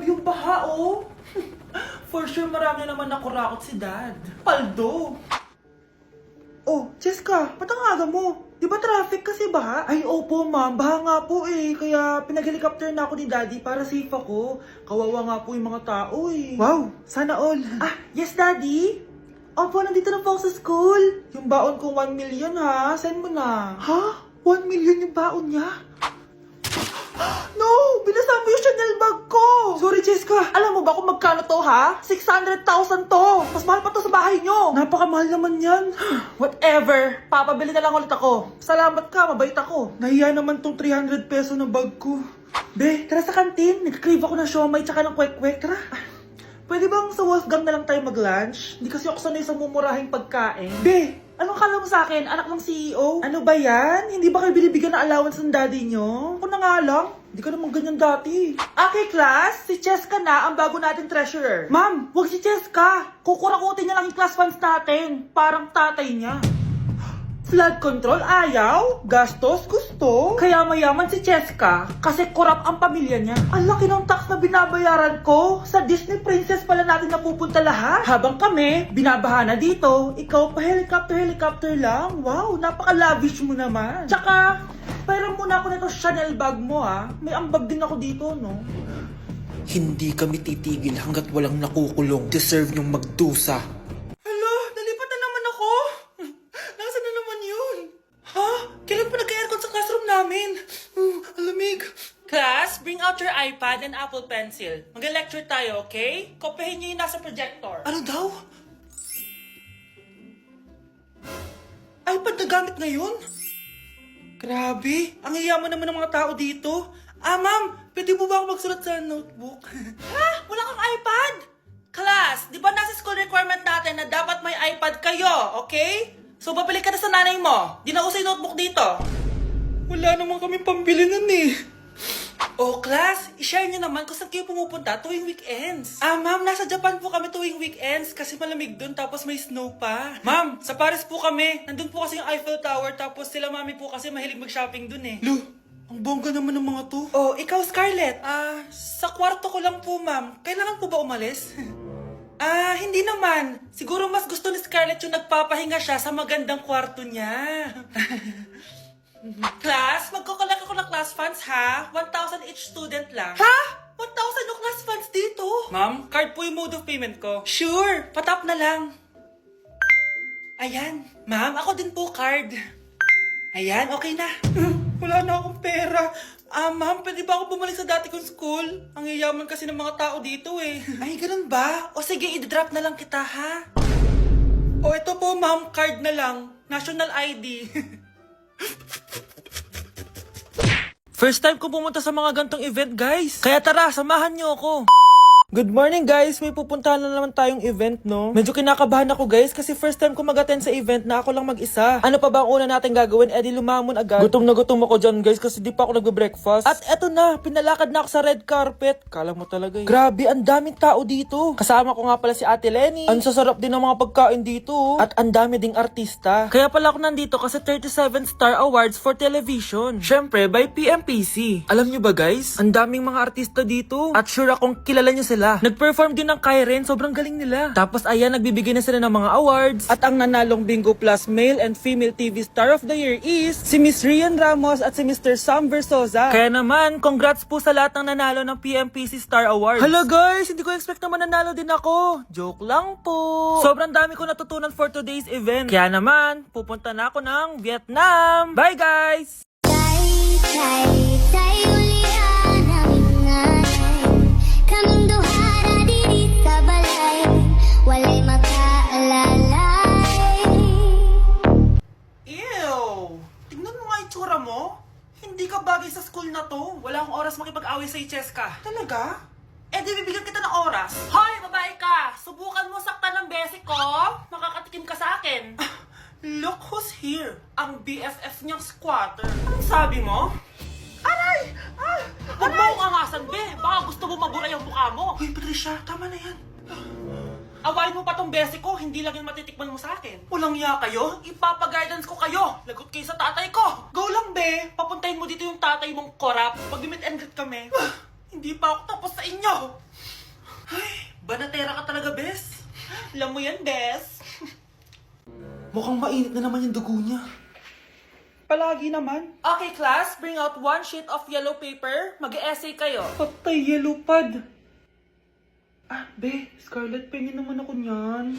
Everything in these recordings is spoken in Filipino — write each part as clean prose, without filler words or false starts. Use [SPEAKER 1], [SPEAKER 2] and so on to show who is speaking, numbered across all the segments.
[SPEAKER 1] Grabe yung baha, oh. For sure, marami naman nakurakot si Dad. Paldo. Oh, Cheska, ba't ang aga mo? Di ba traffic kasi baha? Ay, opo ma'am, baha nga po eh. Kaya pinag-helicopter na ako ni Daddy para safe ako. Kawawa nga po yung mga tao eh. Wow, sana all. Ah, yes Daddy? Opo, nandito na po ako sa school. Yung baon ko 1 million ha, send mo na. Ha? 1 million yung baon niya? No! Binasa mo yung Chanel bag ko! Sorry, Cheska. Alam mo ba kung magkano to, ha? 600,000 to! Mas mahal pa to sa bahay nyo! Napakamahal naman yan. Whatever. Papabili na lang ulit ako. Salamat ka, mabait ako. Nahiya naman tong 300 peso ng bag ko. Be, tara sa kantin. Nag-crave ako ng siomay tsaka ng kwek-kwek. Tara. Pwede bang sa Wolfgang na lang tayo mag-lunch? Hindi kasi ako sanay sa mumurahing pagkain. Be, anong kala mo sa akin? Anak ng CEO? Ano ba yan? Hindi ba kayo binibigyan ng allowance ng daddy nyo? Ako na nga lang. Hindi ka naman ganyan dati. Okay, class. Si Cheska na ang bago nating treasurer. Ma'am, wag si Cheska. Kukurakutin niya lang yung class funds natin. Parang tatay niya. Flood control, ayaw. Gastos, gusto. Kaya mayaman si Cheska kasi korap ang pamilya niya. Ang laki ng tax na binabayaran ko. Sa Disney Princess pala natin napupunta lahat. Habang kami, binabaha na dito. Ikaw pa helicopter lang. Wow, napaka-lavish mo naman. Tsaka, pairam muna ako nito Chanel bag mo ha. May ambag din ako dito, no?
[SPEAKER 2] Hindi kami titigil hanggat walang nakukulong. Deserve niyong magdusa.
[SPEAKER 1] Hala, nalipat na naman ako. Nasaan na naman yun? Ha? Kailan pa nagka-aircon sa classroom namin? Alamig. Class, bring out your iPad and Apple Pencil. Mag-lecture tayo, okay? Kopyahin niyo yung nasa projector. Ano daw? iPad na gamit ngayon? Grabe, ang yayaman naman ng mga tao dito. Ah, ma'am, pwede mo ba ako magsulat sa notebook? Ha? Wala kang iPad? Class, di ba nasa school requirement natin na dapat may iPad kayo, okay? So, babalik ka na sa nanay mo. Di na uso yung notebook dito. Wala naman kami pambili nun eh. Oh, class, i-share nyo naman kung saan kayo pumupunta tuwing weekends. Ah, ma'am, nasa Japan po kami tuwing weekends kasi malamig dun tapos may snow pa. Ma'am, sa Paris po kami. Nandun po kasi yung Eiffel Tower tapos sila mami po kasi mahilig mag-shopping dun eh. Lu, ang bongga naman ng mga to. Oh, ikaw Scarlett. Sa kwarto ko lang po, ma'am. Kailangan po ba umalis? Hindi naman. Siguro mas gusto ni Scarlett yung nagpapahinga siya sa magandang kwarto niya. Class, magkukulak ako ng class funds ha. 1,000 each student lang. Ha? 1,000 yung class funds dito? Ma'am, card po yung mode of payment ko. Sure, patap na lang. Ayan. Ma'am, ako din po card. Ayan, okay na. Wala na akong pera. Ma'am, pwede ba ako bumalik sa dati kong school? Ang yayaman kasi ng mga tao dito eh. Ay, ganun ba? O sige, i-drop na lang kita ha. O ito po ma'am, card na lang. National ID. First time ko pumunta sa mga gantong event, guys. Kaya tara, samahan niyo ako. Good morning, guys. May pupuntahan na naman tayong event, no? Medyo kinakabahan ako, guys, kasi first time ko mag-attend sa event na ako lang mag-isa. Ano pa ba ang una natin gagawin? Eh, di lumamon agad. Gutom na gutom ako dyan, guys, kasi di pa ako nagbe-breakfast. At eto na, pinalakad na ako sa red carpet. Kala mo talaga eh. Grabe, ang daming tao dito. Kasama ko nga pala si Ate Lenny. Ang sasarap din ng mga pagkain dito. At ang dami ding artista. Kaya pala ako nandito kasi 37 Star Awards for Television. Syempre, by PMPC. Alam nyo ba, guys? Ang daming mga artista dito. At sure akong kilala nyo sila. Nag-perform din ng Kairen, sobrang galing nila. Tapos ayan, nagbibigay na sila ng mga awards. At ang nanalong Bingo Plus Male and Female TV Star of the Year is si Miss Rian Ramos at si Mr. Sam Versosa. Kaya naman, congrats po sa lahat ng nanalo ng PMPC Star Awards. Hello guys, hindi ko expect na mananalo din ako. Joke lang po. Sobrang dami ko natutunan for today's event. Kaya naman, pupunta na ako ng Vietnam. Bye guys!
[SPEAKER 3] Kaming duhara diri sa balay, walay makaalalay.
[SPEAKER 1] Ew! Tingnan mo nga itsura mo. Hindi ka bagay sa school na to. Wala akong oras makipag-away sa Cheska. Talaga? Eh di bibigyan kita ng oras. Hoy, babae ka! Subukan mo saktan ng basic ko. Makakatikim ka sa akin. Look who's here. Ang BFF niyang squatter. Anong sabi mo? Aray! Huwag mo akong angasan, be. Baka gusto mo mabura yung mukha mo. Hoy, Patricia, tama na yan. Awayin mo pa tong basic ko, hindi lang yung matitikman mo sa akin. Walang iya kayo, ipapag-guidance ko kayo. Lagot kayo sa tatay ko. Go lang, be. Papuntahin mo dito yung tatay mong korap. Pag-meet and greet kami. Hindi pa ako tapos sa inyo. Banatera ka talaga, Bes. Alam mo yan, Bes. Mukhang mainit na naman yung dugo niya. Palagi naman. Okay, class. Bring out one sheet of yellow paper. Mag-essay kayo. Patay, yellow pad. Be, Scarlett, pengin naman ako niyan.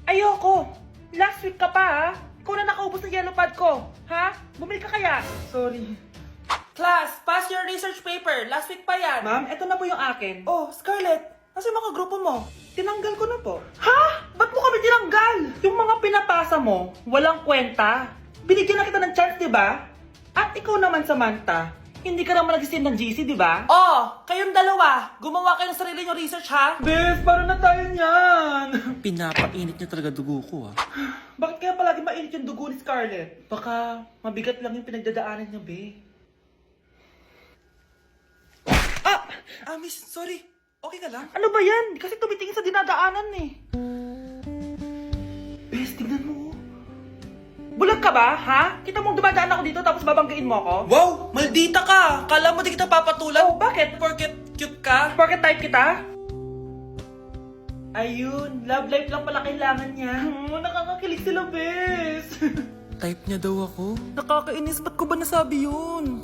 [SPEAKER 1] Ayoko. Last week ka pa, ha? Ikaw na nakaubos ng yellow pad ko. Ha? Bumili ka kaya? Sorry. Class, pass your research paper. Last week pa yan. Ma'am, eto na po yung akin. Oh, Scarlett. Nasa yung mga grupo mo? Tinanggal ko na po. Ha? Ba't mo kami tinanggal? Yung mga pinapasa mo, walang kwenta. Binigyan na kita ng chance, di ba? At ikaw naman, Samantha, hindi ka naman nag-send ng GC, di ba? Oh, kayong dalawa. Gumawa kayo ng sarili nyo research, ha? Bes, paano na tayo niyan?
[SPEAKER 2] Pinapainit niya talaga dugo ko
[SPEAKER 1] Bakit kaya palagi mainit yung dugo ni Scarlett? Baka mabigat lang yung pinagdadaanan niya, be. Miss, sorry. Okay ka lang? Ano ba yan? Kasi tumitingin sa dinadaanan eh. Bes, tignan mo. Bulag ka ba, ha? Kita mong dumadaan ako dito tapos babanggain mo ako? Wow! Maldita ka! Kala mo di kita papatulan? Oh, bakit? Porket cute ka? Porket type kita? Ayun, love life lang pala kailangan niya. Nakakakilig sila, Bes.
[SPEAKER 2] Type niya daw ako.
[SPEAKER 1] Nakakainis, ba't ko ba nasabi yun?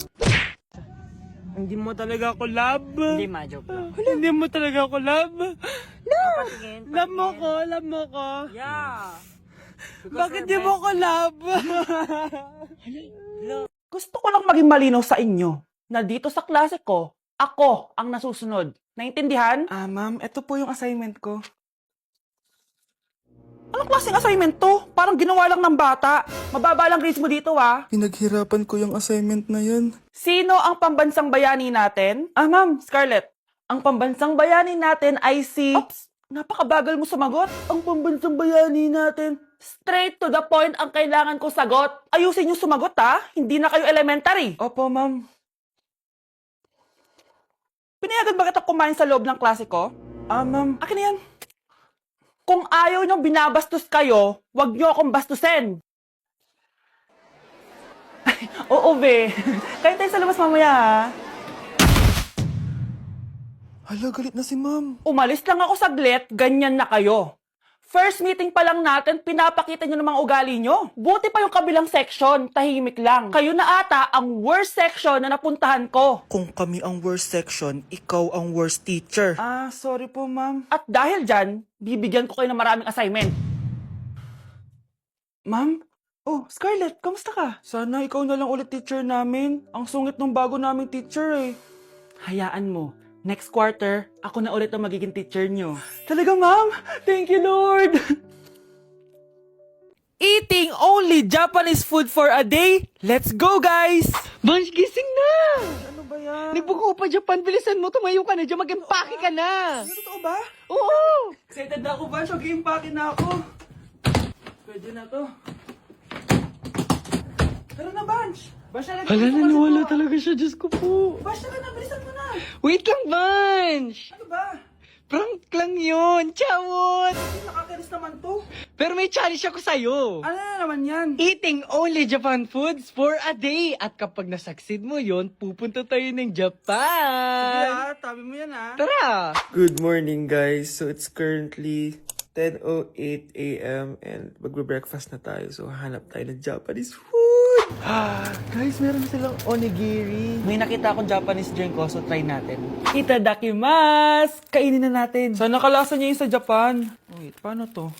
[SPEAKER 1] Hindi mo talaga ako love.
[SPEAKER 4] Hindi, ma-joke lang.
[SPEAKER 1] Hindi mo talaga ako love.
[SPEAKER 4] Patingin.
[SPEAKER 1] Love mo ko, love mo ko.
[SPEAKER 4] Yeah.
[SPEAKER 1] Bakit di mo ko love? Gusto ko lang maging malinaw sa inyo na dito sa klase ko, ako ang nasusunod. Naintindihan? Ma'am, ito po yung assignment ko. Anong klaseng assignment to? Parang ginawa lang ng bata. Mababa lang grades mo dito,
[SPEAKER 2] Pinaghirapan ko yung assignment na yan.
[SPEAKER 1] Sino ang pambansang bayani natin? Ma'am, Scarlett. Ang pambansang bayani natin ay si... Oops! Napakabagal mo sumagot. Ang pambansang bayani natin. Straight to the point ang kailangan ko sagot. Ayusin yung sumagot, ha? Hindi na kayo elementary. Opo, ma'am. Pinayagan ba kita kumain sa loob ng klase ko? Ma'am. Akin na yan. Kung ayaw niyong binabastos kayo, wag niyo akong bastusin. Oo, be. Kayo tayo sa labas mamaya, ha?
[SPEAKER 2] Hala, galit na si ma'am.
[SPEAKER 1] Umalis lang ako saglit, ganyan na kayo. First meeting pa lang natin, pinapakita nyo ng mga ugali nyo. Buti pa yung kabilang section, tahimik lang. Kayo na ata ang worst section na napuntahan ko.
[SPEAKER 2] Kung kami ang worst section, ikaw ang worst teacher.
[SPEAKER 1] Sorry po, ma'am. At dahil dyan, bibigyan ko kayo ng maraming assignment. Ma'am? Oh, Scarlett, kamusta ka? Sana ikaw na lang ulit teacher namin. Ang sungit ng bago naming teacher eh. Hayaan mo. Next quarter, ako na ulit ang magiging teacher nyo. Talaga, ma'am? Thank you, Lord! Eating only Japanese food for a day? Let's go, guys!
[SPEAKER 4] Bunch, gising na!
[SPEAKER 1] Ano ba yan?
[SPEAKER 4] Nagbuko pa Japan, bilisan mo, tumayo ka na dyan, mag-empake ka na!
[SPEAKER 1] Totoo ba?
[SPEAKER 4] Oo!
[SPEAKER 1] Excited na ako, Bunch. Mag-iimpake na ako. Pwede na to. Tara na, Bunch! Bunch,
[SPEAKER 4] Hala, naniwala talaga siya, Diyos ko po.
[SPEAKER 1] Bunch, tara na, bilisan mo na!
[SPEAKER 4] Wait lang, Bunch!
[SPEAKER 1] Ano ba?
[SPEAKER 4] Prank lang yun, chawot!
[SPEAKER 1] Nakakainis naman to.
[SPEAKER 4] Pero may challenge ako sa'yo.
[SPEAKER 1] Ano na naman yan?
[SPEAKER 4] Eating only Japan foods for a day. At kapag nasucceed mo yon, pupunta tayo ng Japan.
[SPEAKER 1] Tabi mo yan, ha?
[SPEAKER 4] Tara!
[SPEAKER 2] Good morning, guys. So, it's currently 10:08 a.m. and magbe-breakfast na tayo. So, hanap tayo ng Japanese food.
[SPEAKER 4] Guys, meron silang onigiri.
[SPEAKER 1] May nakita akong Japanese drink ko, so try natin. Itadakimasu! Kainin na natin. Sana kalasa niya yung sa Japan. Wait, paano to?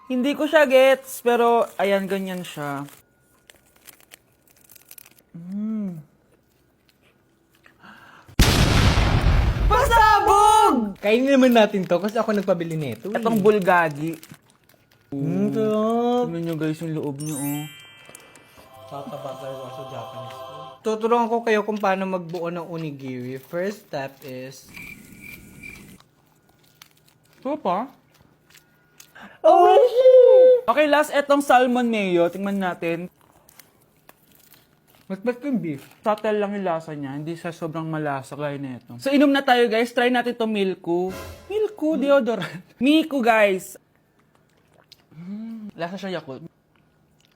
[SPEAKER 1] Hindi ko siya gets, pero ayan, ganyan siya. Pasabog!
[SPEAKER 4] Kainin naman natin to kasi ako nagpabili nito.
[SPEAKER 1] Itong bulgagi.
[SPEAKER 4] Sarap.
[SPEAKER 1] Tignan nyo guys yung loob nyo, oh.
[SPEAKER 4] Tatabagay ko sa Japanese food. Tuturuan ko kayo kung paano magbuo ng onigiri. First step is...
[SPEAKER 1] Ito pa? Okay, last, etong salmon mayo. Tingnan natin.
[SPEAKER 4] Mas ba't yung beef?
[SPEAKER 1] Subtle lang yung lasa niya. Hindi siya sobrang malasa gaya na ito. So, inom na tayo, guys. Try natin to Milku. Milku, deodorant. Miku, guys. Lasa siya Yakult.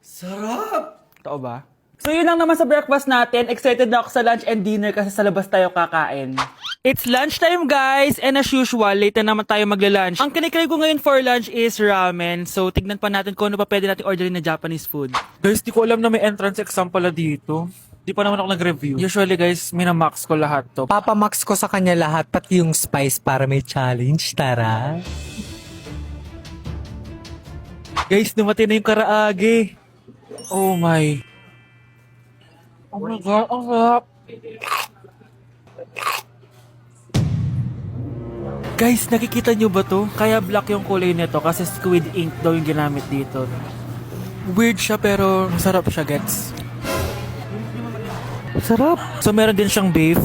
[SPEAKER 4] Sarap!
[SPEAKER 1] Totoo ba? So, yun lang naman sa breakfast natin. Excited na ako sa lunch and dinner kasi sa labas tayo kakain. It's lunchtime guys, and as usual, late na naman tayo magla-lunch. Ang kinikrave ko ngayon for lunch is ramen. So, tignan pa natin kung ano pa pwede natin orderin na Japanese food. Guys, di ko alam na may entrance exam pala dito. Di pa naman ako nag-review. Usually guys, minamax ko lahat to.
[SPEAKER 4] Papamax ko sa kanya lahat, pati yung spice para may challenge, tara.
[SPEAKER 1] Guys, dumating na yung karaage. Oh my. Oh my God, ang sarap. Guys, nakikita nyo ba to? Kaya black yung kulay nito kasi squid ink daw yung ginamit dito. Weird siya pero masarap siya, gets. Sarap. So meron din siyang beef.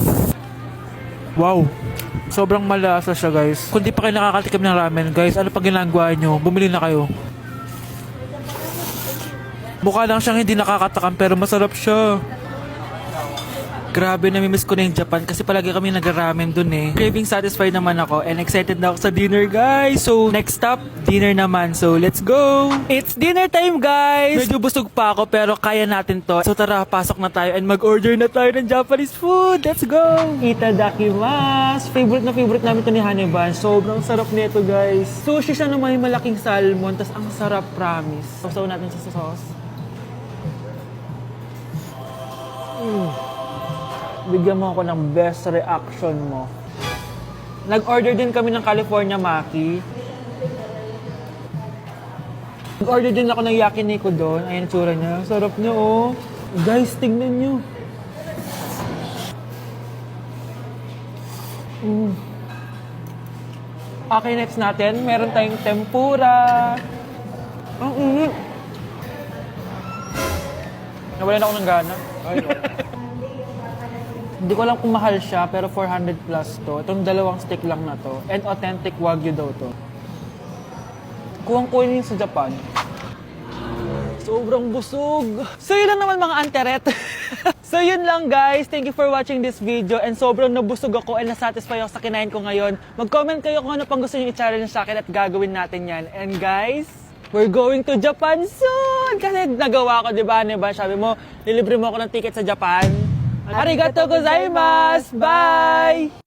[SPEAKER 1] Wow. Sobrang malasa siya, guys. Kung di pa kayo nakakatikim ng ramen, guys, ano pa ginagawa nyo? Bumili na kayo. Mukha lang siyang hindi nakakatakam pero masarap siya. Grabe, namimiss ko na yung Japan kasi palagi kami nag-ramen dun eh. Craving satisfied naman ako and excited na ako sa dinner, guys. So, next stop, dinner naman. So, let's go! It's dinner time, guys! Medyo busog pa ako pero kaya natin to. So, tara, pasok na tayo and mag-order na tayo ng Japanese food. Let's go! Itadakimasu! Favorite namin to ni Haneban. Sobrang sarap nito, guys. Sushi siya na may malaking salmon. Tas ang sarap, promise. Sausaw natin sa sauce. Bigyan mo ako ng best reaction mo. Nag-order din kami ng California Maki. Nag-order din ako ng yakiniku doon. Ayan tsura niya. Sarap niya, oh. Guys, tignan niyo. Okay, next natin. Meron tayong tempura. Ang init. Nawalan ako ng gana. Hindi ko alam kung mahal siya, pero 400 plus to. Itong dalawang stick lang na to. And authentic Wagyu daw to. Kuwang-kuwin yun sa Japan. Sobrang busog. So yun lang naman mga anteret. So yun lang guys. Thank you for watching this video. And sobrang nabusog ako and nasatisfy ako sa kinain ko ngayon. Mag-comment kayo kung ano pang gusto nyo i-challenge sa akin at gagawin natin yan. And guys, we're going to Japan soon! Kasi nagawa ko, di ba? Sabi mo, lilibre mo ako ng ticket sa Japan. Arigatou gozaimasu! Bye!